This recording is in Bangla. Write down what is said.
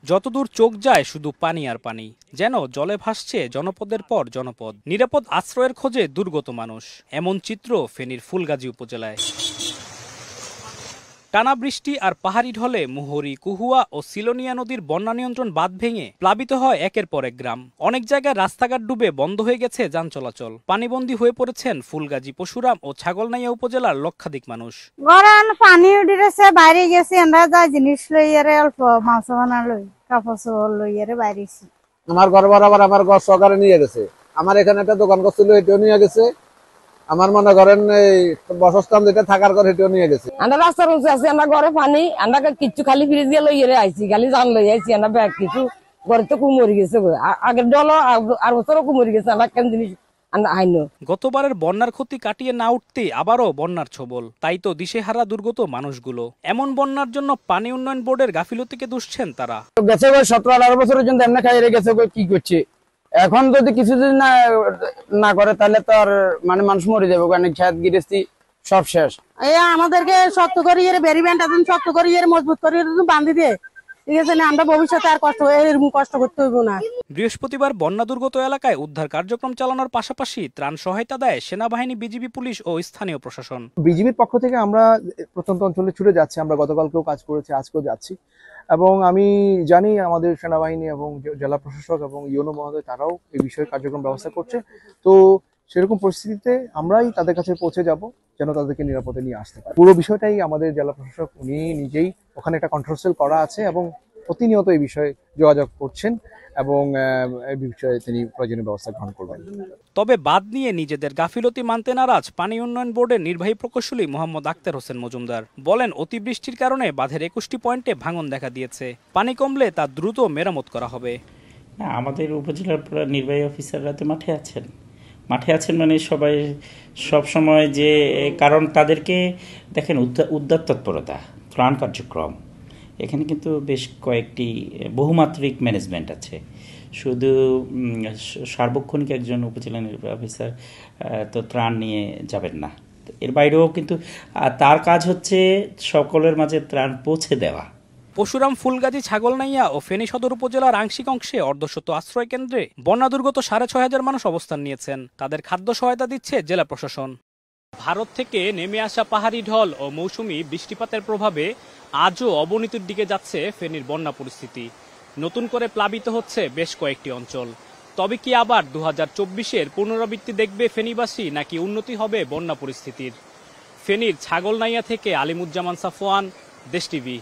যতদূর চোখ যায় শুধু পানি আর পানি, যেন জলে ভাসছে জনপদের পর জনপদ। নিরাপদ আশ্রয়ের খোঁজে দুর্গত মানুষ। এমন চিত্র ফেনীর ফুলগাজী উপজেলায়। টানা বৃষ্টি আর পাহাড়ি ঢলে মুহুরী, কুহুয়া ও সিলোনিয়া নদীর বন্যা নিয়ন্ত্রণ বাঁধ ভেঙে প্লাবিত হয় একের পর এক গ্রাম। অনেক জায়গায় রাস্তাঘাট ডুবে বন্ধ হয়ে গেছে যান চলাচল। পানিবন্দী হয়ে পড়েছেন ফুলগাজী, পশুরাম ও ছাগলনাইয়া উপজেলার লক্ষাধিক মানুষ। পানি উঠিছে, বাইরে গেছি আমরা, যা জিনিস লইয়ারে অল্প মাছ বানা লই, কাপড় চোপড় লইয়ারে বাইরেছি। আমার ঘর বরাবর আমার ঘর সহকারে নিয়ে গেছে। আমার এখানে একটা দোকান করছিল, এটাও নিয়ে গেছে। আমার মনে করেন এই বসস্থান যেটা থাকার ঘর, এটাও নিয়ে গেছে। আমরা রাস্তার উঁচু আছি, আমরা ঘরে পানি, আমরা কিচ্ছু খালি ফ্রিজ দিয়ে লইয়ে আইছি, খালি জান লই আইছি। আমরা ব্যাগ কিছু ঘরে তো কুমরি গেছে, আগের ডল আর বছরও কুমরি গেছে। আমরা কেন জিনিস গতবারের বন্যার ক্ষতি কাটিয়ে না উঠতে আবারও বন্যার ছোবল। তাই তো দিশেহারা দুর্গত মানুষগুলো। এমন বন্যার জন্য পানি উন্নয়ন বোর্ডের গাফিলতিকে দুষছেন তারা। গেছে 17-18 বছরের জন্য এমনি খাইয়ে গেছে, কি করছে এখন? যদি কিছু যদি না করে তাহলে তো আর মানে মানুষ মরে যাবে, অনেক খেত গিরেছি সব শেষ। আমাদেরকে শক্ত করে বেরিবেন্ট শক্ত করে মজবুত করে বান্ধি দিয়ে, ঠিক আছে না? আমরা ভবিষ্যতে আর কষ্ট করতে হইব না। বৃহস্পতিবার বন্যা দুর্গত এলাকায় উদ্ধার কার্যক্রম চালানোর পাশাপাশি ত্রাণ সহায়তা দেয় সেনাবাহিনী, বিজিবি, পুলিশ ও স্থানীয় প্রশাসন। বিজিবির পক্ষ থেকে আমরা প্রত্যন্ত অঞ্চলে ছুটে যাচ্ছি। আমরা গতকালকেও কাজ করেছি, আজকেও যাচ্ছি। এবং আমি জানি আমাদের সেনাবাহিনী এবং জেলা প্রশাসক এবং ইউনো মহোদয় তারাও এই বিষয়ে কার্যক্রম ব্যবস্থা করছে। তো সেরকম পরিস্থিতিতে আমরাই তাদের কাছে পৌঁছে যাব, যেন তাদেরকে নিরাপদে নিয়ে আসতে পারে। পুরো বিষয়টাই আমাদের জেলা প্রশাসক উনি নিজেই, ওখানে একটা কন্ট্রোল সেল করা আছে এবং প্রতিনিয়ত এই বিষয়ে যোগাযোগ করছেন এবং এই বিষয়ে তিনি প্রয়োজনীয় ব্যবস্থা গ্রহণ করবেন। তবে বাঁধ নিয়ে নিজেদের গাফিলতি মানতে নারাজ পানি উন্নয়ন বোর্ডের নির্বাহী প্রকৌশলী মোহাম্মদ আক্তার হোসেন মজুমদার। বলেন, অতিবৃষ্টির কারণে বাঁধের 21টি পয়েন্টে ভাঙন দেখা দিয়েছে। পানি কমলে তা দ্রুত মেরামত করা হবে। আমাদের উপজেলার নির্বাহী অফিসাররা তো মাঠে আছেন মানে সবাই সব সময়, যে কারণ তাদেরকে দেখেন উদ্ধার তৎপরতা, ত্রাণ কার্যক্রম, এখানে কিন্তু বেশ কয়েকটি বহুমাত্রিক ম্যানেজমেন্ট আছে। শুধু সার্বক্ষণিক একজন উপজেলা নির্বাহী অফিসার তো ত্রাণ নিয়ে যাবেন না, এর বাইরেও কিন্তু তার কাজ হচ্ছে সকলের মাঝে ত্রাণ পৌঁছে দেওয়া। পশুরাম, ফুলগাজী, ছাগলনাইয়া ও ফেনী সদর উপজেলার আংশিক অংশে অর্ধশত আশ্রয় কেন্দ্রে বন্যা দুর্গত 6,500 মানুষ অবস্থান নিয়েছেন। তাদের খাদ্য সহায়তা দিচ্ছে জেলা প্রশাসন। ভারত থেকে নেমে আসা পাহাড়ি ঢল ও মৌসুমি বৃষ্টিপাতের প্রভাবে আজও অবনতির দিকে যাচ্ছে ফেনীর বন্যা পরিস্থিতি। নতুন করে প্লাবিত হচ্ছে বেশ কয়েকটি অঞ্চল। তবে কি আবার 2024-এর পুনরাবৃত্তি দেখবে ফেনীবাসী, নাকি উন্নতি হবে বন্যা পরিস্থিতির? ফেনীর ছাগলনাইয়া থেকে আলিমুজ্জামান সাফওয়ান, দেশ টিভি।